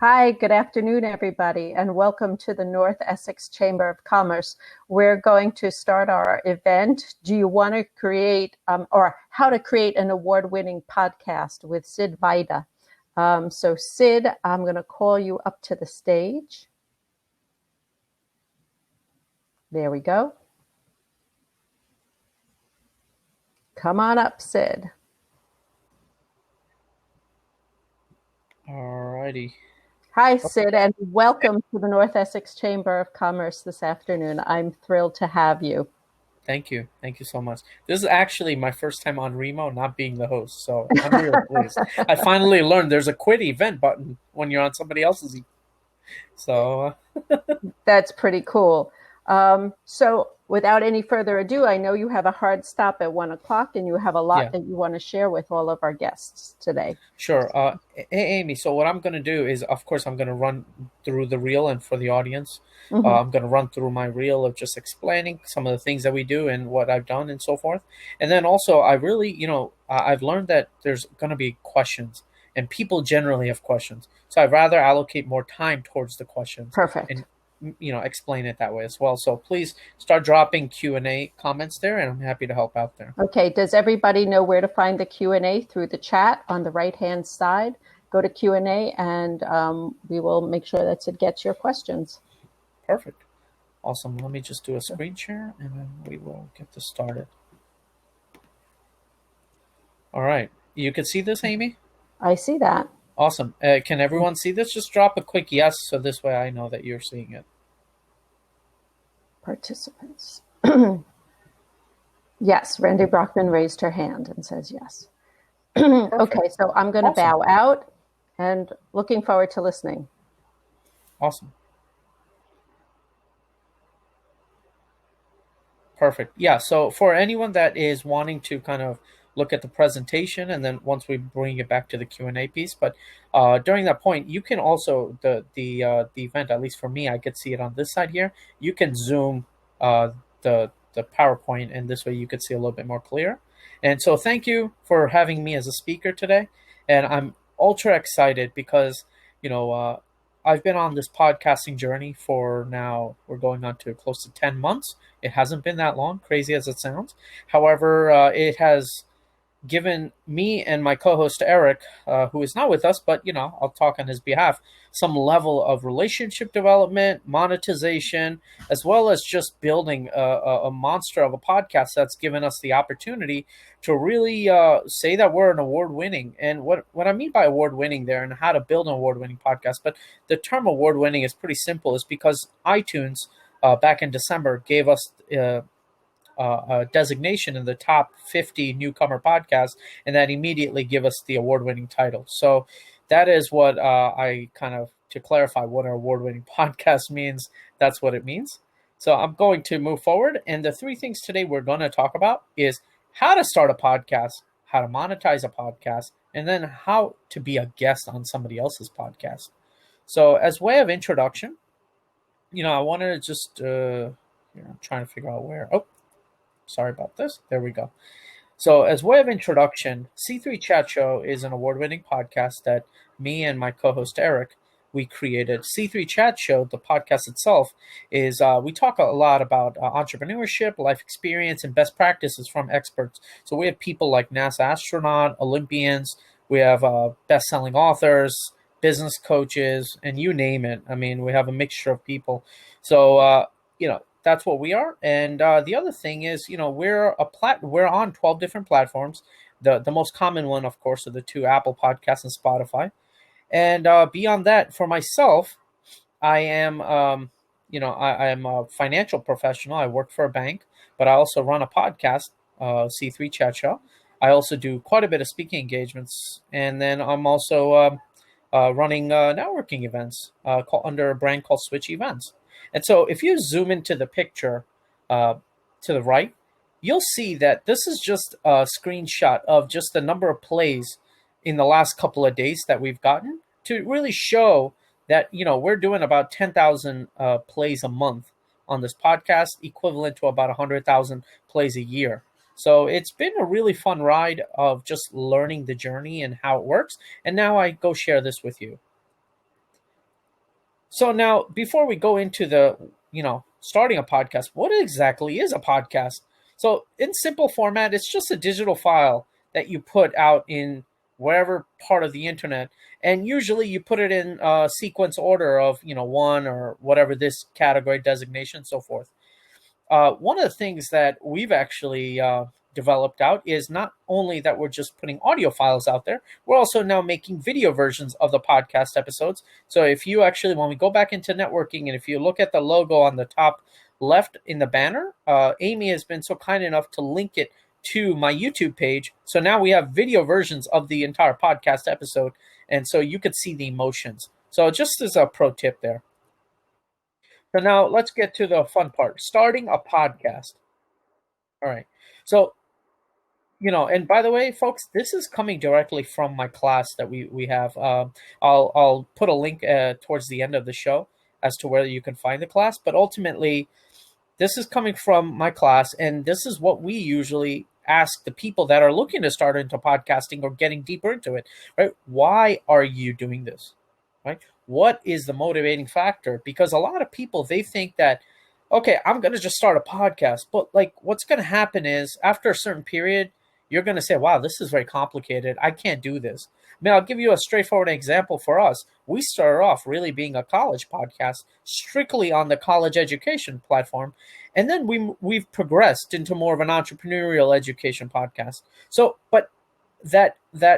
Hi, good afternoon, everybody, and welcome to the North Essex Chamber of Commerce. We're going to start our event. Do you want to create, or how to create an award-winning podcast with Sid Vaidya? So Sid, I'm going to call you up to the stage. There we go. Come on up, Sid. Alrighty. Hi, Sid, and welcome to the North Essex Chamber of Commerce this afternoon. I'm thrilled to have you. Thank you. Thank you so much. This is actually my first time on Remo, not being the host, so I'm really pleased. I finally learned there's a quit event button when you're on somebody else's. So, That's pretty cool. So without any further ado, I know you have a hard stop at 1 o'clock and you have a lot yeah, that you want to share with all of our guests today. sure. Hey, Amy, so what I'm going to do is, of course, I'm going to run through the reel, and for the audience, Mm-hmm. I'm going to run through my reel of just explaining some of the things that we do and what I've done and so forth. And then also, I really, I've learned that there's going to be questions, and people generally have questions. So I'd rather allocate more time towards the questions Perfect. and explain it that way as well. So please start dropping Q&A comments there, and I'm happy to help out there. Okay, does everybody know where to find the Q&A? Through the chat on the right-hand side? Go to Q&A and we will make sure that it gets your questions. Perfect. Awesome. Let me just do a screen share and then we will get this started. All right. You can see this, Amy? I see that. Awesome. Can everyone see this? Just drop a quick yes so this way I know that you're seeing it. Participants. Yes, Randy Brockman raised her hand and says yes. Okay, so I'm going to bow out and looking forward to listening. Awesome. Perfect. Yeah, so for anyone that is wanting to kind of look at the presentation and then once we bring it back to the Q&A piece, but during that point, you can also, the event, at least for me, I could see it on this side here. You can zoom the PowerPoint and this way you could see a little bit more clear. And so thank you for having me as a speaker today. And I'm ultra excited because, I've been on this podcasting journey for now, we're going on to close to 10 months. It hasn't been that long, crazy as it sounds. However, it has given me and my co-host Eric, who is not with us, but I'll talk on his behalf, some level of relationship development, monetization, as well as just building a monster of a podcast that's given us the opportunity to really say that we're an award-winning. And what I mean by award-winning there, and how to build an award-winning podcast, but the term award-winning is pretty simple, is because iTunes back in December gave us a designation in the top 50 newcomer podcasts, and that immediately give us the award-winning title. So that is what I kind of, to clarify what an award-winning podcast means, that's what it means. So I'm going to move forward, and the three things today we're going to talk about is how to start a podcast, how to monetize a podcast, and then how to be a guest on somebody else's podcast. So as way of introduction, I wanted to just, I'm trying to figure out where. Oh, sorry about this. There we go. So, as way of introduction, C3 Chat Show is an award-winning podcast that me and my co-host Eric we created. C3 Chat Show, the podcast itself, is we talk a lot about entrepreneurship, life experience, and best practices from experts. So we have people like NASA astronaut, Olympians. We have best-selling authors, business coaches, and you name it. I mean, we have a mixture of people. So that's what we are. And the other thing is, we're on 12 different platforms. The most common one, of course, are the two, Apple Podcasts and Spotify. And beyond that, for myself, I am, I am a financial professional. I work for a bank, but I also run a podcast, C3 Chat Show. I also do quite a bit of speaking engagements, and then I'm also running networking events under a brand called Switch Events. And so if you zoom into the picture to the right, you'll see that this is just a screenshot of just the number of plays in the last couple of days that we've gotten to really show that, we're doing about 10,000 plays a month on this podcast, equivalent to about 100,000 plays a year. So it's been a really fun ride of just learning the journey and how it works. And now I go share this with you. So now, before we go into the, starting a podcast, what exactly is a podcast? So in simple format, it's just a digital file that you put out in wherever part of the internet, and usually you put it in sequence order of one or whatever this category designation, so forth. One of the things that we've actually developed out is not only that we're just putting audio files out there, we're also now making video versions of the podcast episodes. So if you actually, when we go back into networking, and if you look at the logo on the top left in the banner, Amy has been so kind enough to link it to my YouTube page. So now we have video versions of the entire podcast episode. And so you could see the emotions. So just as a pro tip there. So now let's get to the fun part, starting a podcast. All right. So, and by the way, folks, this is coming directly from my class that we have. I'll put a link towards the end of the show as to where you can find the class. But ultimately, this is coming from my class, and this is what we usually ask the people that are looking to start into podcasting or getting deeper into it, right? Why are you doing this? Right? What is the motivating factor? Because a lot of people, they think that, okay, I'm going to just start a podcast. But like what's going to happen is after a certain period, you're going to say, wow, this is very complicated. I can't do this. I mean, I'll give you a straightforward example for us. We started off really being a college podcast, strictly on the college education platform. And then we've progressed into more of an entrepreneurial education podcast. So, but that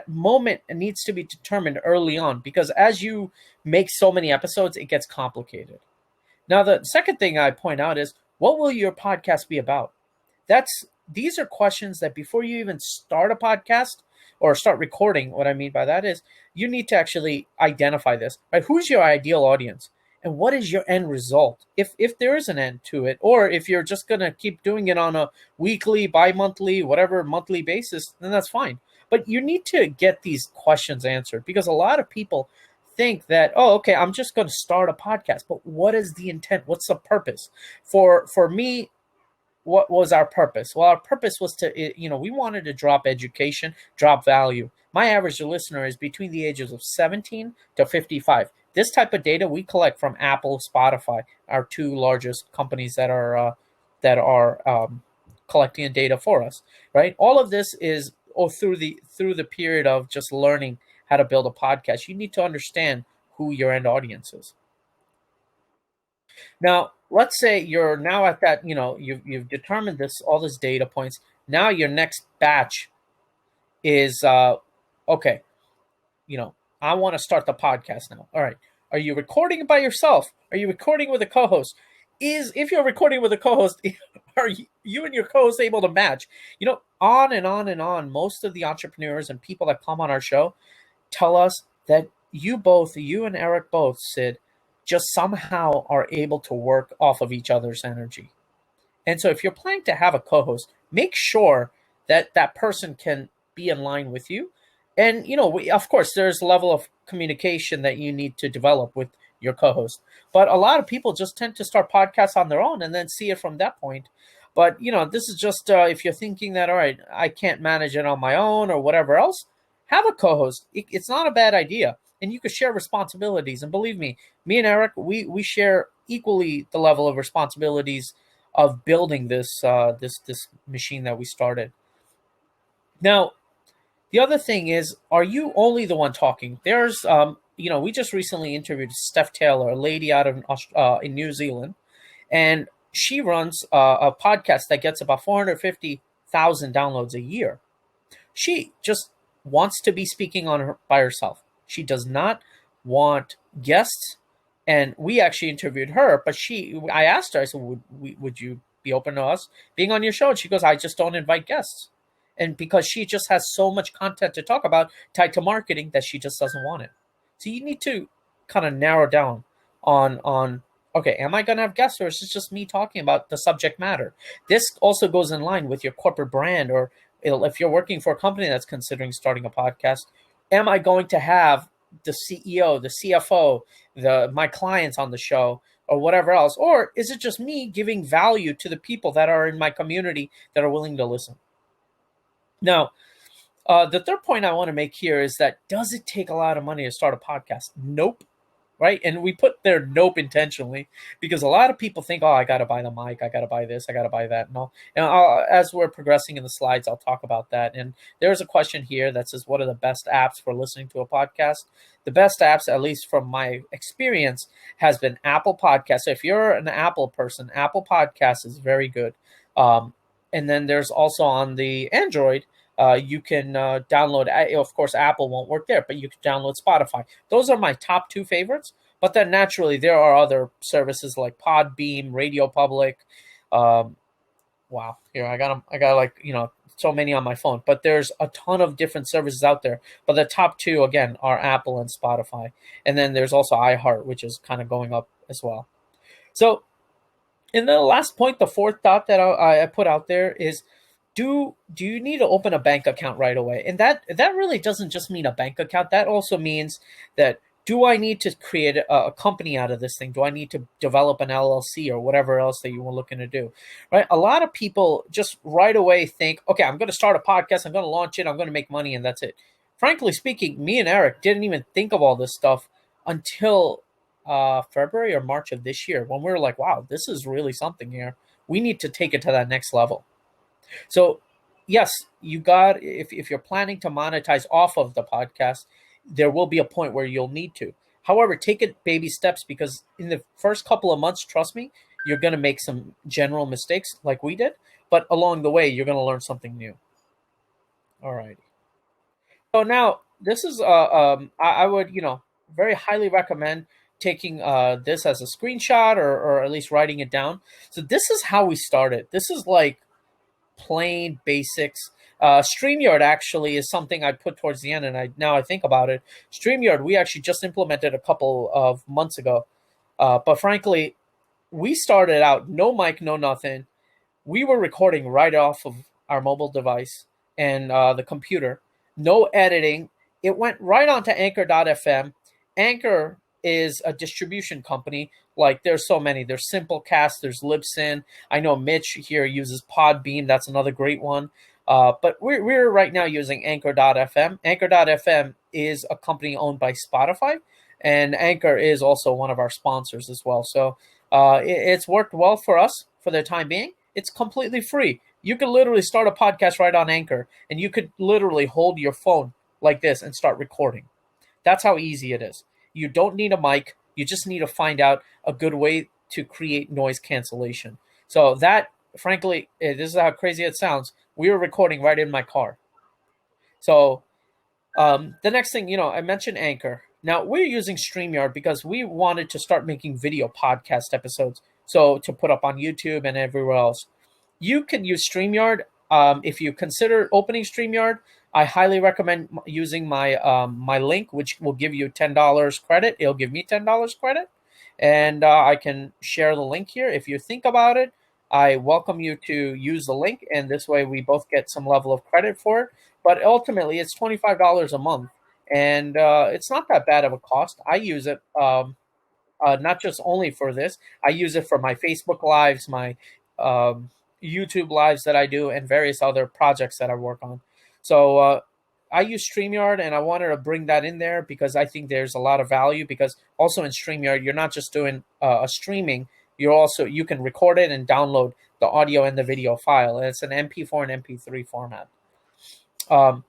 moment needs to be determined early on, because as you make so many episodes, it gets complicated. Now, the second thing I point out is, what will your podcast be about? These are questions that before you even start a podcast or start recording, what I mean by that is you need to actually identify this, right? Who's your ideal audience? And what is your end result? If there is an end to it, or if you're just going to keep doing it on a weekly, bi-monthly, whatever monthly basis, then that's fine. But you need to get these questions answered, because a lot of people think that, oh, okay, I'm just going to start a podcast. But what is the intent? What's the purpose? For me, what was our purpose? Well, our purpose was to, we wanted to drop education, drop value. My average listener is between the ages of 17 to 55. This type of data we collect from Apple, Spotify, our two largest companies that are collecting the data for us, right? All of this is through the period of just learning how to build a podcast. You need to understand who your end audience is. Now, let's say you're now at that, you've determined all this data points. Now your next batch is okay, I want to start the podcast now. All right. Are you recording it by yourself? Are you recording with a co-host? If you're recording with a co-host, are you and your co-host able to match? On and on and on. Most of the entrepreneurs and people that come on our show tell us that you and Eric both, Sid, just somehow are able to work off of each other's energy. And so if you're planning to have a co-host, make sure that that person can be in line with you. And, of course, there's a level of communication that you need to develop with your co-host. But a lot of people just tend to start podcasts on their own and then see it from that point. But, this is just if you're thinking that, all right, I can't manage it on my own or whatever else, have a co-host. It's not a bad idea. And you could share responsibilities. And believe me and Eric, we share equally the level of responsibilities of building this machine that we started. Now, the other thing is, are you only the one talking? There's, we just recently interviewed Steph Taylor, a lady out of in New Zealand, and she runs a podcast that gets about 450,000 downloads a year. She just wants to be speaking by herself. She does not want guests, and we actually interviewed her. But I asked her, I said, "Would you be open to us being on your show?" And she goes, "I just don't invite guests." And because she just has so much content to talk about tied to marketing that she just doesn't want it. So you need to kind of narrow down on okay, am I going to have guests, or is it just me talking about the subject matter? This also goes in line with your corporate brand, or if you're working for a company that's considering starting a podcast, am I going to have the CEO, the CFO, my clients on the show, or whatever else? Or is it just me giving value to the people that are in my community that are willing to listen? Now, the third point I want to make here is that, does it take a lot of money to start a podcast? Nope. right? And we put there nope intentionally because a lot of people think, oh, I got to buy the mic, I got to buy this, I got to buy that. No, and as we're progressing in the slides, I'll talk about that. And there's a question here that says, what are the best apps for listening to a podcast? The best apps, at least from my experience, has been Apple Podcasts. So if you're an Apple person, Apple Podcasts is very good. Um, and then there's also on the Android, you can download. Of course, Apple won't work there, but you can download Spotify. Those are my top two favorites. But then naturally, there are other services like Podbeam, Radio Public. Um, wow, here I got like so many on my phone. But there's a ton of different services out there. But the top two again are Apple and Spotify, and then there's also iHeart, which is kind of going up as well. So, and then the last point, the fourth thought that I put out there is, do you need to open a bank account right away? And that really doesn't just mean a bank account. That also means that, do I need to create a company out of this thing? Do I need to develop an LLC or whatever else that you were looking to do? Right? A lot of people just right away think, okay, I'm going to start a podcast, I'm going to launch it, I'm going to make money, and that's it. Frankly speaking, me and Eric didn't even think of all this stuff until February or March of this year, when we were like, wow, this is really something here. We need to take it to that next level. So, yes, you got, if you're planning to monetize off of the podcast, there will be a point where you'll need to. However, take it baby steps, because in the first couple of months, trust me, you're going to make some general mistakes like we did, but along the way, you're going to learn something new. All right. So now this is I would very highly recommend taking this as a screenshot, or at least writing it down. So this is how we started. This is like plain basics. StreamYard actually is something I put towards the end, and I think about it. StreamYard we actually just implemented a couple of months ago, but frankly, we started out no mic, no nothing. We were recording right off of our mobile device and the computer, no editing. It went right onto Anchor.fm. Anchor is a distribution company. Like, there's so many. There's Simplecast, there's Libsyn. I know Mitch here uses Podbean. That's another great one. But we're right now using Anchor.fm. Anchor.fm is a company owned by Spotify, and Anchor is also one of our sponsors as well. So it's worked well for us for the time being. It's completely free. You can literally start a podcast right on Anchor, and you could literally hold your phone like this and start recording. That's how easy it is. You don't need a mic. You just need to find out a good way to create noise cancellation. So that, frankly, this is how crazy it sounds. We were recording right in my car. So the next thing, I mentioned Anchor. Now, we're using StreamYard because we wanted to start making video podcast episodes, so to put up on YouTube and everywhere else. You can use StreamYard. If you consider opening StreamYard, I highly recommend using my link, which will give you $10 credit. It'll give me $10 credit, and I can share the link here. If you think about it, I welcome you to use the link, and this way we both get some level of credit for it. But ultimately, it's $25 a month, and it's not that bad of a cost. I use it not just only for this. I use it for my Facebook lives, my um, YouTube lives that I do, and various other projects that I work on. So I use StreamYard, and I wanted to bring that in there because I think there's a lot of value. Because also in StreamYard, you're not just doing a streaming; you can record it and download the audio and the video file. And it's an MP4 and MP3 format. Um,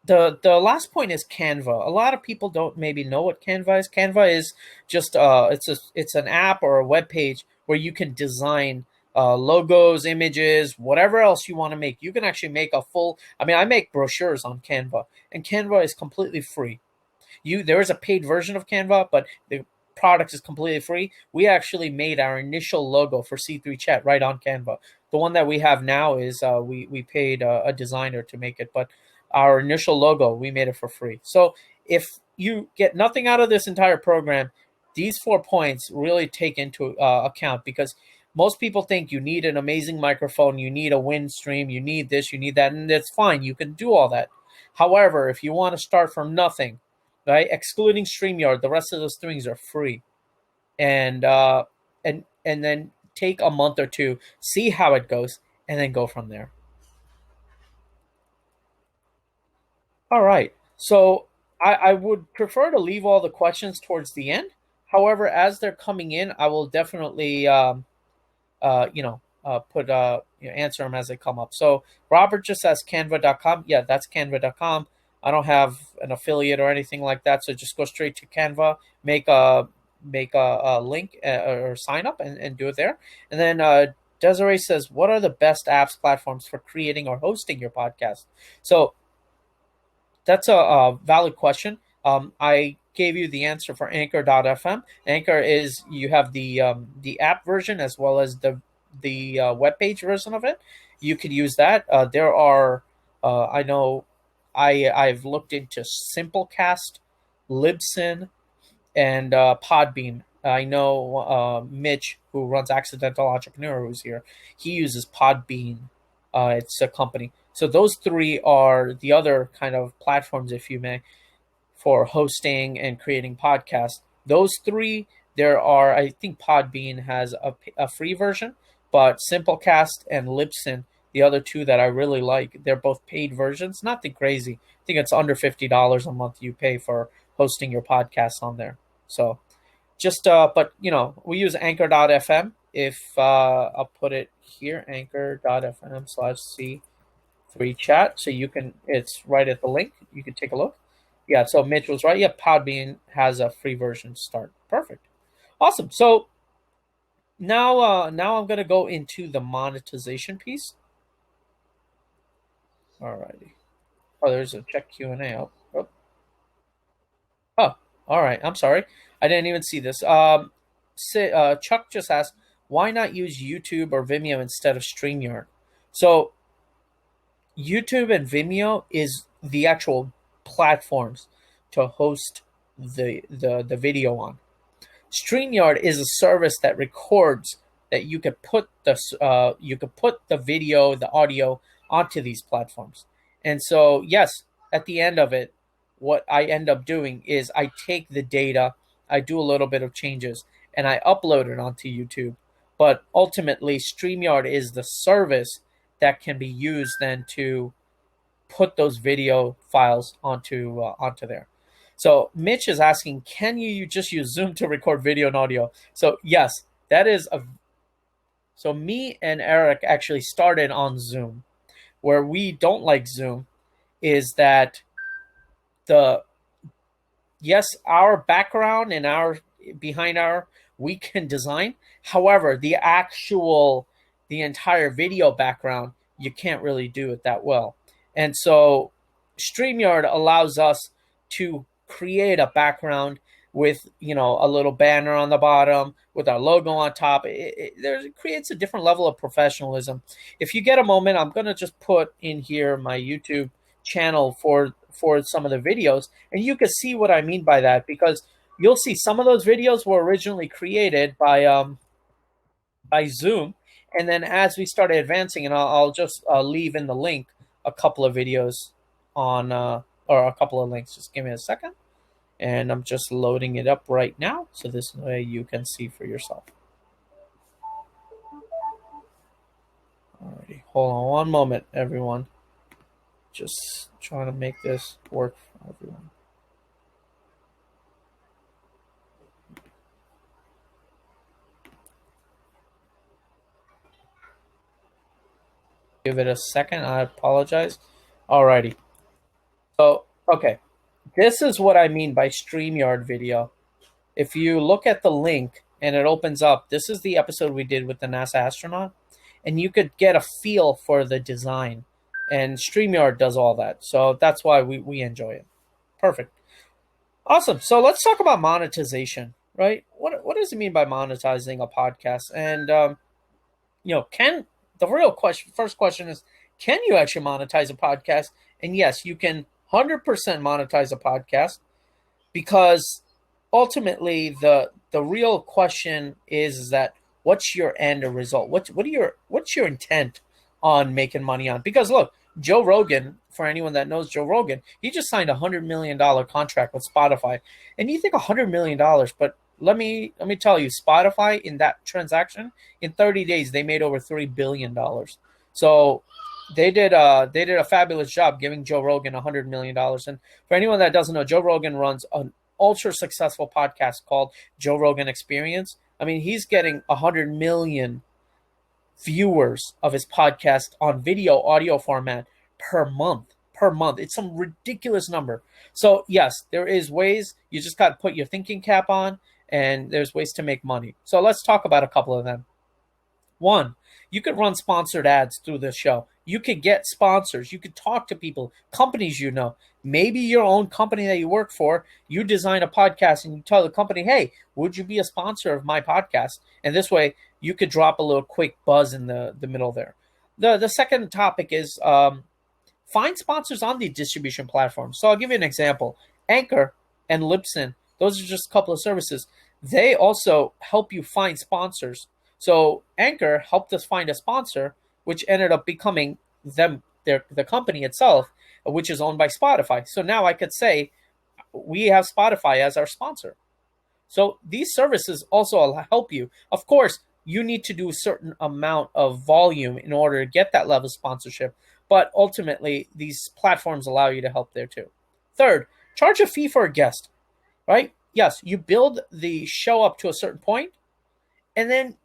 the last point is Canva. A lot of people don't maybe know what Canva is. Canva is just it's an app or a web page where you can design logos, images, whatever else you want to make. You can actually make a full. I mean, I make brochures on Canva, and Canva is completely free. There is a paid version of Canva, but the product is completely free. We actually made our initial logo for C3 Chat right on Canva. The one that we have now is we paid a designer to make it, but our initial logo we made it for free. So if you get nothing out of this entire program, these 4 points really take into account, because most people think you need an amazing microphone, you need a wind stream, you need this, you need that, and that's fine. You can do all that. However, if you want to start from nothing, right, excluding StreamYard, the rest of those things are free, and and then take a month or two, see how it goes, and then go from there. All right. So I would prefer to leave all the questions towards the end. However, as they're coming in, I will definitely put answer them as they come up. So Robert just says Canva.com. Yeah, that's Canva.com. I don't have an affiliate or anything like that, so just go straight to Canva, make a link or sign up and do it there. And then Desiree says, "What are the best apps platforms for creating or hosting your podcast?" So that's a valid question. I gave you the answer for Anchor.fm. Anchor is you have the app version as well as the web page version of it. You could use that. There are I know I've looked into Simplecast, Libsyn, and Podbean. I know Mitch, who runs Accidental Entrepreneur, who's here. He uses Podbean. It's a company. So those three are the other kind of platforms, if you may, for hosting and creating podcasts. Those three, there are, I think Podbean has a free version, but Simplecast and Libsyn, the other two that I really like, they're both paid versions. Nothing crazy. I think it's under $50 a month you pay for hosting your podcast on there. So just, but we use Anchor.fm. If I'll put it here, Anchor.fm/C3 chat. So you can, it's right at the link. You can take a look. Yeah, so Mitch was right. Yeah, Podbean has a free version to start. Perfect. Awesome. So now I'm going to go into the monetization piece. All righty. Oh, there's a check Q&A. Oh, all right. I'm sorry. I didn't even see this. Chuck just asked, why not use YouTube or Vimeo instead of StreamYard? So YouTube and Vimeo is the actual platforms to host the video on. StreamYard is a service that records that you could put the video, the audio onto these platforms. And so yes, at the end of it, what I end up doing is I take the data, I do a little bit of changes, and I upload it onto YouTube. But ultimately, StreamYard is the service that can be used then to put those video files onto there. So Mitch is asking, can you just use Zoom to record video and audio? So yes, that is a. So me and Eric actually started on Zoom. Where we don't like Zoom is that the yes, our background and our behind our we can design. However, the entire video background, you can't really do it that well. And so StreamYard allows us to create a background with a little banner on the bottom with our logo on top. It creates a different level of professionalism. If you get a moment, I'm going to just put in here my YouTube channel for some of the videos, and you can see what I mean by that, because you'll see some of those videos were originally created by Zoom, and then as we started advancing, and I'll just leave in the link a couple of videos on or a couple of links. Just give me a second, and I'm just loading it up right now, so this way you can see for yourself. Alrighty, hold on one moment, everyone. Just trying to make this work for everyone. Give it a second. I apologize. Alrighty. So, okay. This is what I mean by StreamYard video. If you look at the link and it opens up, this is the episode we did with the NASA astronaut, and you could get a feel for the design. And StreamYard does all that. So that's why we enjoy it. Perfect. Awesome. So let's talk about monetization, right? What does it mean by monetizing a podcast? And can the real question, first question is, can you actually monetize a podcast? And yes, you can 100% monetize a podcast, because ultimately the real question is that what's your end result? What's your intent on making money on? Because look, Joe Rogan, for anyone that knows Joe Rogan, he just signed $100 million contract with Spotify. And you think $100 million, but let me tell you, Spotify in that transaction, in 30 days, they made over $3 billion. So They did a fabulous job giving Joe Rogan $100 million. And for anyone that doesn't know, Joe Rogan runs an ultra successful podcast called Joe Rogan Experience. I mean, he's getting 100 million viewers of his podcast on video audio format per month. Per month, it's some ridiculous number. So yes, there is ways. You just got to put your thinking cap on, and there's ways to make money. So let's talk about a couple of them. One, you could run sponsored ads through the show. You could get sponsors. You could talk to people, companies you know. Maybe your own company that you work for, you design a podcast and you tell the company, hey, would you be a sponsor of my podcast? And this way, you could drop a little quick buzz in the middle there. The second topic is find sponsors on the distribution platforms. So I'll give you an example. Anchor and Libsyn, those are just a couple of services. They also help you find sponsors. So Anchor helped us find a sponsor, which ended up becoming the company itself, which is owned by Spotify. So now I could say we have Spotify as our sponsor. So these services also help you. Of course, you need to do a certain amount of volume in order to get that level of sponsorship, but ultimately these platforms allow you to help there too. Third, charge a fee for a guest, right? Yes, you build the show up to a certain point, and then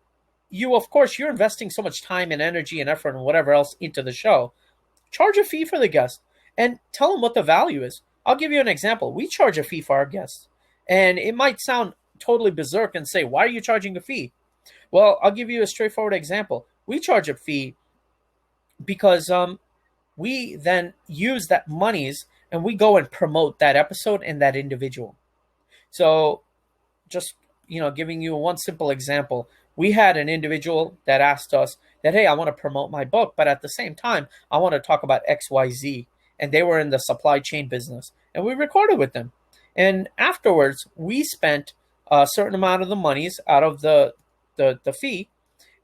of course, you're investing so much time and energy and effort and whatever else into the show. Charge a fee for the guest and tell them what the value is. I'll give you an example. We charge a fee for our guests, and it might sound totally berserk and say, why are you charging a fee? Well, I'll give you a straightforward example. We charge a fee because we then use that monies and we go and promote that episode and that individual. So just giving you one simple example, we had an individual that asked us that, hey, I want to promote my book, but at the same time, I want to talk about XYZ. And they were in the supply chain business. And we recorded with them. And afterwards, we spent a certain amount of the monies out of the fee,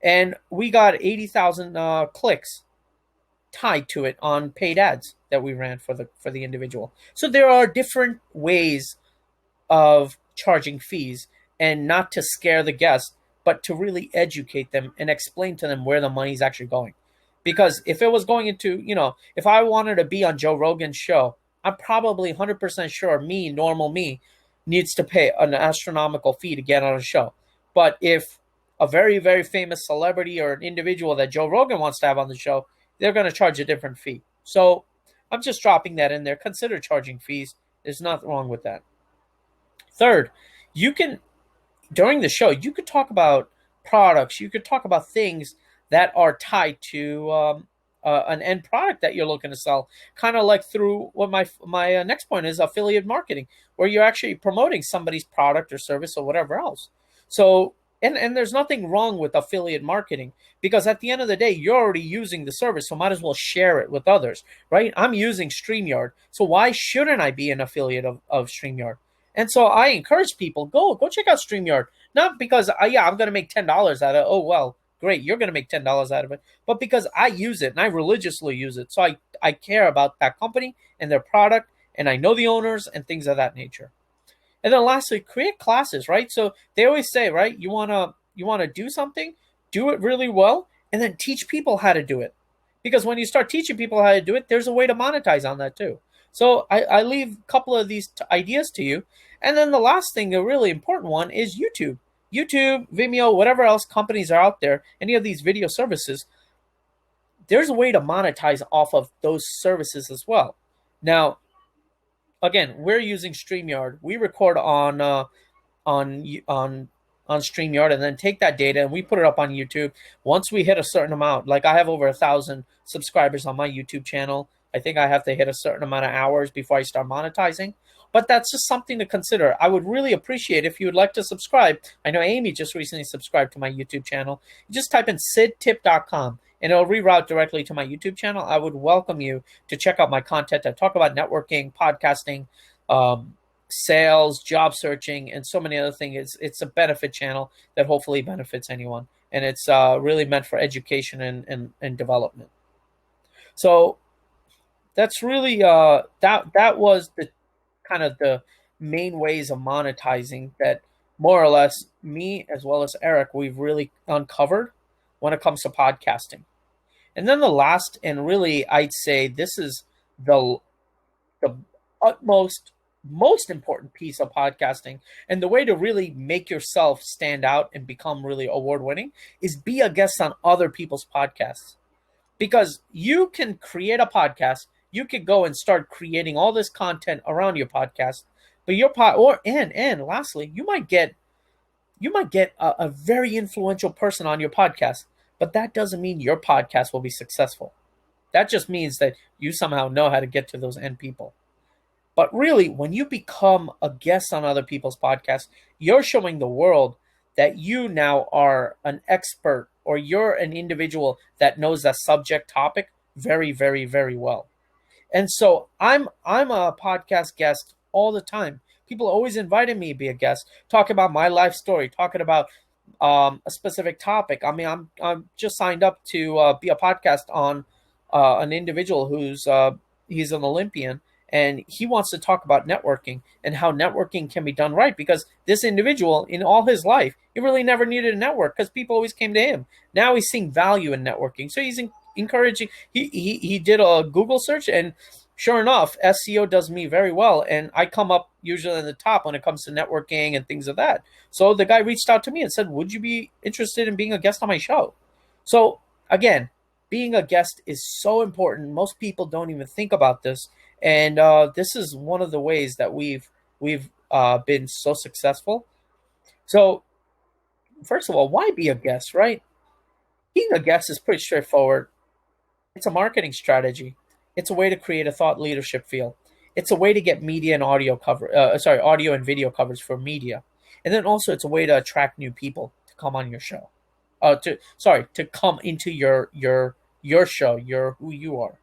and we got 80,000 clicks tied to it on paid ads that we ran for the individual. So there are different ways of charging fees, and not to scare the guests, but to really educate them and explain to them where the money's actually going. Because if it was going into, if I wanted to be on Joe Rogan's show, I'm probably 100% sure normal me, needs to pay an astronomical fee to get on a show. But if a very, very famous celebrity or an individual that Joe Rogan wants to have on the show, they're going to charge a different fee. So I'm just dropping that in there. Consider charging fees. There's nothing wrong with that. Third, during the show, you could talk about products. You could talk about things that are tied to an end product that you're looking to sell. Kind of like through what my next point is, affiliate marketing, where you're actually promoting somebody's product or service or whatever else. So, and there's nothing wrong with affiliate marketing, because at the end of the day, you're already using the service, so might as well share it with others, right? I'm using StreamYard, so why shouldn't I be an affiliate of StreamYard? And so I encourage people, go check out StreamYard. Not because, I'm going to make $10 out of it. Oh, well, great, you're going to make $10 out of it. But because I use it and I religiously use it. So I care about that company and their product, and I know the owners and things of that nature. And then lastly, create classes, right? So they always say, right, you want to do something, do it really well, and then teach people how to do it. Because when you start teaching people how to do it, there's a way to monetize on that too. So I leave a couple of these ideas to you. And then the last thing, a really important one, is YouTube. YouTube, Vimeo, whatever else companies are out there, any of these video services, there's a way to monetize off of those services as well. Now, again, we're using StreamYard. We record on StreamYard and then take that data and we put it up on YouTube. Once we hit a certain amount, like I have over 1,000 subscribers on my YouTube channel, I think I have to hit a certain amount of hours before I start monetizing. But that's just something to consider. I would really appreciate if you would like to subscribe. I know Amy just recently subscribed to my YouTube channel. You just type in sidtip.com and it'll reroute directly to my YouTube channel. I would welcome you to check out my content. I talk about networking, podcasting, sales, job searching, and so many other things. It's a benefit channel that hopefully benefits anyone. And it's really meant for education and development. So that's really that was the kind of the main ways of monetizing that more or less me as well as Eric we've really uncovered when it comes to podcasting. And then the last, and really, I'd say this is the the utmost most important piece of podcasting, and the way to really make yourself stand out and become really award winning is be a guest on other people's podcasts, because you can create a podcast, you could go and start creating all this content around your podcast, but your pod or and lastly, you might get a very influential person on your podcast, but that doesn't mean your podcast will be successful. That just means that you somehow know how to get to those end people. But really, when you become a guest on other people's podcasts, you're showing the world that you now are an expert, or you're an individual that knows that subject topic very, very, very well. And so I'm a podcast guest all the time. People always invited me to be a guest, talk about my life story, talking about a specific topic. I mean, I'm just signed up to be a podcast on an individual who's he's an Olympian, and he wants to talk about networking and how networking can be done right, because this individual in all his life, he really never needed a network because people always came to him. Now he's seeing value in networking, so he's encouraging. He did a Google search, and sure enough, SEO does me very well, and I come up usually in the top when it comes to networking and things of that. So the guy reached out to me and said, "Would you be interested in being a guest on my show?" So again, being a guest is so important. Most people don't even think about this, and this is one of the ways that we've been so successful. So first of all, why be a guest, right? Being a guest is pretty straightforward. It's a marketing strategy. It's a way to create a thought leadership field. It's a way to get media and audio cover, audio and video coverage for media, and then also it's a way to attract new people to come on your show. To come into your show, your who you are.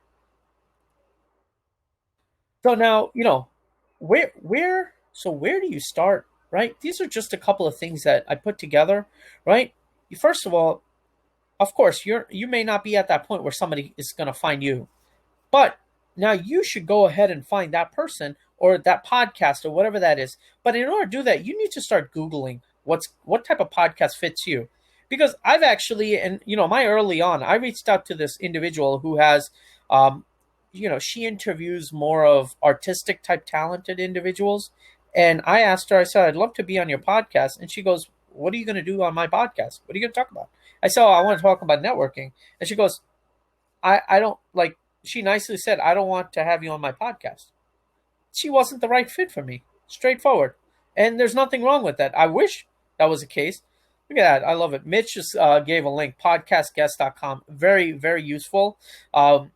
So now where do you start, right? These are just a couple of things that I put together, right? First of all, of course, you may not be at that point where somebody is going to find you. But now you should go ahead and find that person or that podcast or whatever that is. But in order to do that, you need to start Googling what type of podcast fits you. Because I've actually, and my early on, I reached out to this individual who has, she interviews more of artistic type talented individuals. And I asked her, I said, "I'd love to be on your podcast." And she goes, "What are you going to do on my podcast? What are you going to talk about?" I said, "Oh, I want to talk about networking." And she goes, I don't like, she nicely said, "I don't want to have you on my podcast." She wasn't the right fit for me. Straightforward. And there's nothing wrong with that. I wish that was the case. Look at that. I love it. Mitch just gave a link, podcastguest.com. Very, very useful. But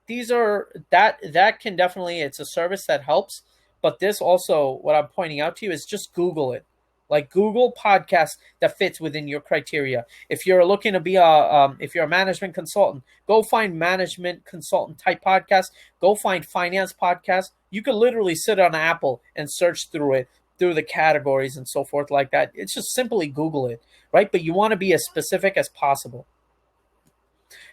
these are that can definitely, it's a service that helps. But this also, what I'm pointing out to you is just Google it. Like, Google podcasts that fits within your criteria. If you're looking to be if you're a management consultant, go find management consultant type podcast. Go find finance podcast. You could literally sit on Apple and search through it, through the categories and so forth like that. It's just simply Google it, right? But you want to be as specific as possible.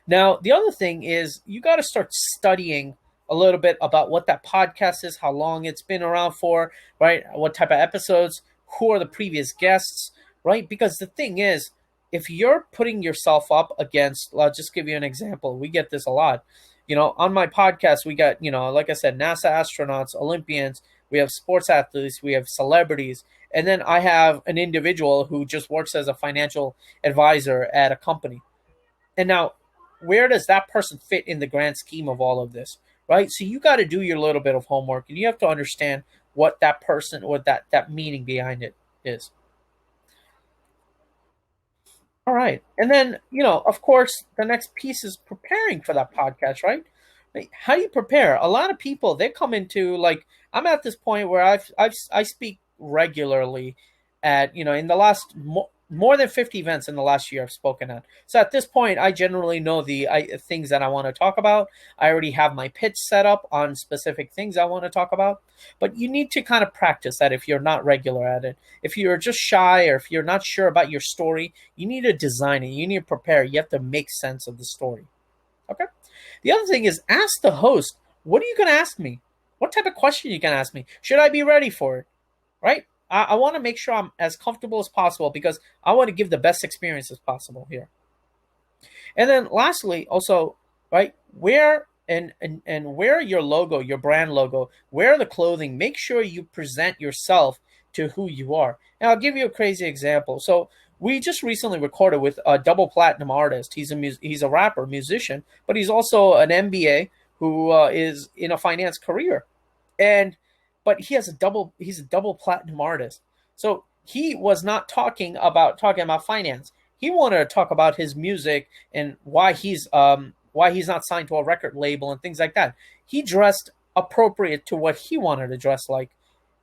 Now, the other thing is you got to start studying a little bit about what that podcast is, how long it's been around for, right? What type of episodes, who are the previous guests, right? Because the thing is, if you're putting yourself up against, I'll just give you an example. We get this a lot. On my podcast, we got, like I said, NASA astronauts, Olympians, we have sports athletes, we have celebrities, and then I have an individual who just works as a financial advisor at a company. And now, where does that person fit in the grand scheme of all of this, right? So you got to do your little bit of homework, and you have to understand what that person or that meaning behind it is. All right. And then, of course, the next piece is preparing for that podcast, right? Like, how do you prepare? A lot of people, they come into, like, I'm at this point where I speak regularly at, in the last more than 50 events in the last year I've spoken at. So at this point, I generally know the things that I want to talk about. I already have my pitch set up on specific things I want to talk about. But you need to kind of practice that if you're not regular at it. If you're just shy, or if you're not sure about your story, you need to design it. You need to prepare. You have to make sense of the story. Okay? The other thing is, ask the host, what are you going to ask me? What type of question are you going to ask me? Should I be ready for it? Right? I want to make sure I'm as comfortable as possible, because I want to give the best experience as possible here. And then lastly, also, right, where and where your logo, your brand logo, wear the clothing, make sure you present yourself to who you are. And I'll give you a crazy example. So we just recently recorded with a double platinum artist. He's a rapper, musician, but he's also an MBA who is in a finance career, and but he's a double platinum artist. So he was not talking about finance. He wanted to talk about his music and why he's not signed to a record label and things like that. He dressed appropriate to what he wanted to dress like,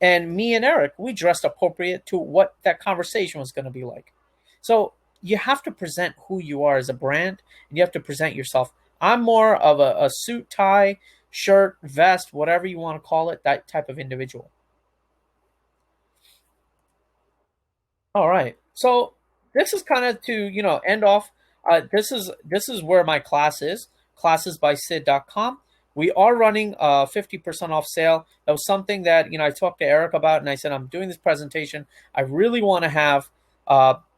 and me and Eric, we dressed appropriate to what that conversation was going to be like. So you have to present who you are as a brand, and you have to present yourself. I'm more of a suit, tie, shirt, vest, whatever you want to call it, that type of individual. All right. So this is kind of to, end off. This is where my class is, classesbysid.com. We are running a 50% off sale. That was something that, I talked to Eric about, and I said, I'm doing this presentation. I really want to have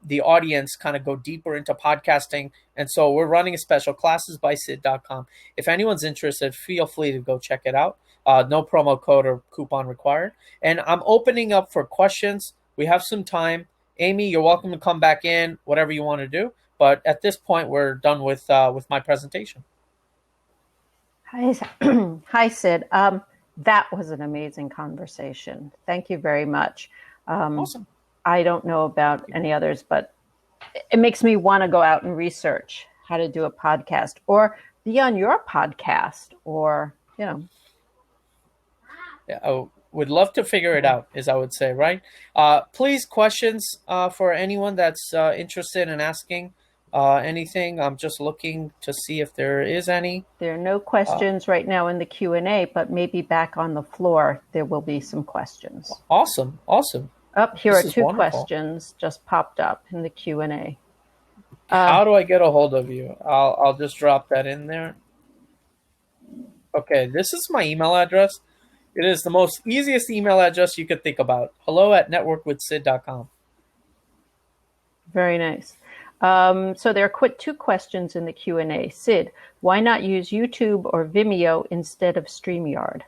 the audience kind of go deeper into podcasting. And so we're running a special, classesbysid.com. If anyone's interested, feel free to go check it out. No promo code or coupon required. And I'm opening up for questions. We have some time. Amy, you're welcome to come back in, whatever you want to do. But at this point, we're done with my presentation. Hi, hi, Sid. That was an amazing conversation. Thank you very much. Awesome. I don't know about any others, but it makes me want to go out and research how to do a podcast or be on your podcast or, Yeah, I would love to figure it out, as I would say, right? Please, questions for anyone that's interested in asking anything. I'm just looking to see if there is any. There are no questions right now in the Q&A, but maybe back on the floor, there will be some questions. Awesome. Here are two questions just popped up in the Q&A. How do I get a hold of you? I'll just drop that in there. Okay, this is my email address. It is the most easiest email address you could think about. hello@networkwithsid.com. Very nice. So there are two questions in the Q&A. Sid, why not use YouTube or Vimeo instead of StreamYard?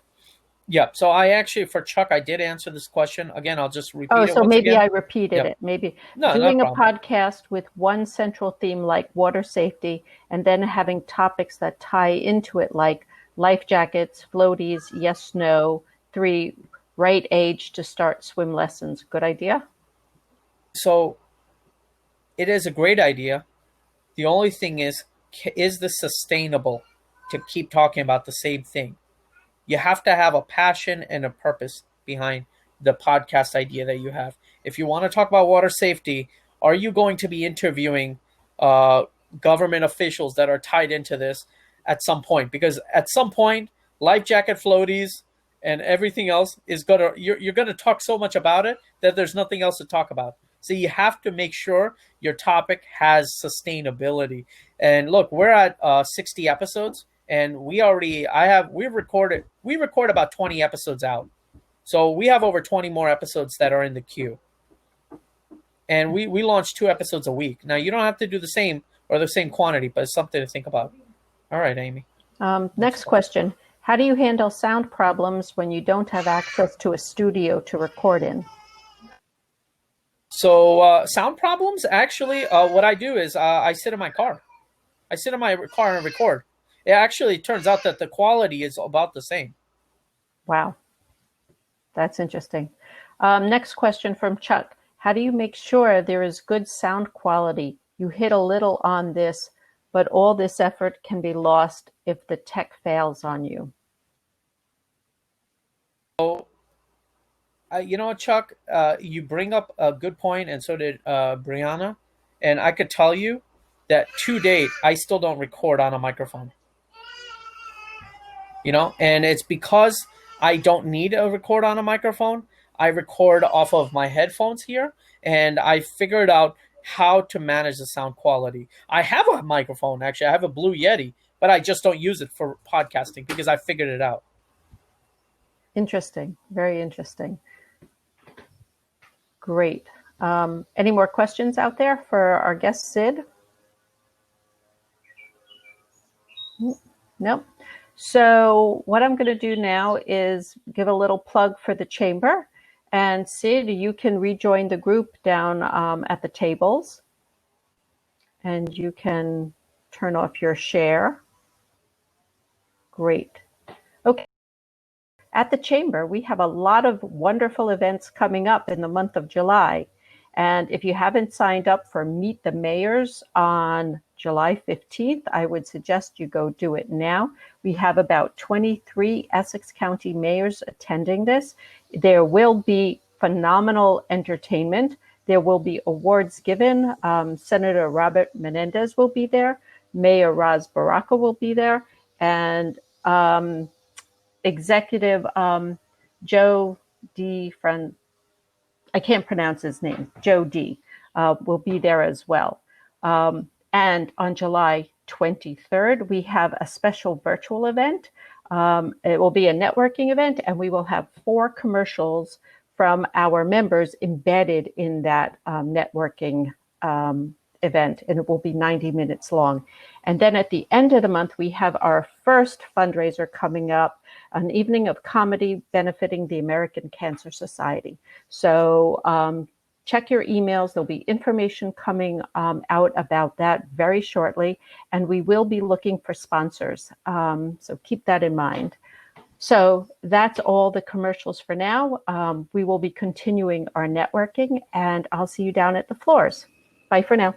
Yeah, so I actually, for Chuck, I did answer this question. Again, I'll just repeat it. So maybe again. I repeated it. Maybe doing a podcast with one central theme like water safety and then having topics that tie into it like life jackets, floaties, yes, no, 3, right age to start swim lessons. Good idea? So it is a great idea. The only thing is this sustainable to keep talking about the same thing? You have to have a passion and a purpose behind the podcast idea that you have. If you want to talk about water safety, are you going to be interviewing government officials that are tied into this at some point? Because at some point, life jacket floaties and everything else is you're gonna talk so much about it that there's nothing else to talk about. So you have to make sure your topic has sustainability. And look, we're at 60 episodes. And we record about 20 episodes out. So we have over 20 more episodes that are in the queue. And we launch 2 episodes a week. Now, you don't have to do the same or the same quantity, but it's something to think about. All right, Amy. Next question. How do you handle sound problems when you don't have access to a studio to record in? So sound problems, actually, what I do is I sit in my car. I sit in my car and record. It actually turns out that the quality is about the same. Wow. That's interesting. Next question from Chuck. How do you make sure there is good sound quality? You hit a little on this, but all this effort can be lost if the tech fails on you. So, you know what, Chuck? You bring up a good point, and so did Brianna. And I could tell you that to date, I still don't record on a microphone. And it's because I don't need a record on a microphone. I record off of my headphones here, and I figured out how to manage the sound quality. I have a microphone, actually. I have a Blue Yeti, but I just don't use it for podcasting because I figured it out. Interesting. Very interesting. Great. Any more questions out there for our guest, Sid? Nope. So what I'm going to do now is give a little plug for the chamber. And Sid, you can rejoin the group down at the tables. And you can turn off your share. Great. Okay. At the Chamber, we have a lot of wonderful events coming up in the month of July. And if you haven't signed up for Meet the Mayors on July 15th, I would suggest you go do it now. We have about 23 Essex County mayors attending this. There will be phenomenal entertainment. There will be awards given. Senator Robert Menendez will be there. Mayor Raz Baraka will be there. And Executive Joe D. I can't pronounce his name. Joe D. Will be there as well. And on July 23rd, we have a special virtual event. It will be a networking event, and we will have 4 commercials from our members embedded in that networking event, and it will be 90 minutes long. And then at the end of the month, we have our first fundraiser coming up, an evening of comedy benefiting the American Cancer Society. So check your emails. There'll be information coming out about that very shortly, and we will be looking for sponsors. So keep that in mind. So that's all the commercials for now. We will be continuing our networking, and I'll see you down at the floors. Bye for now.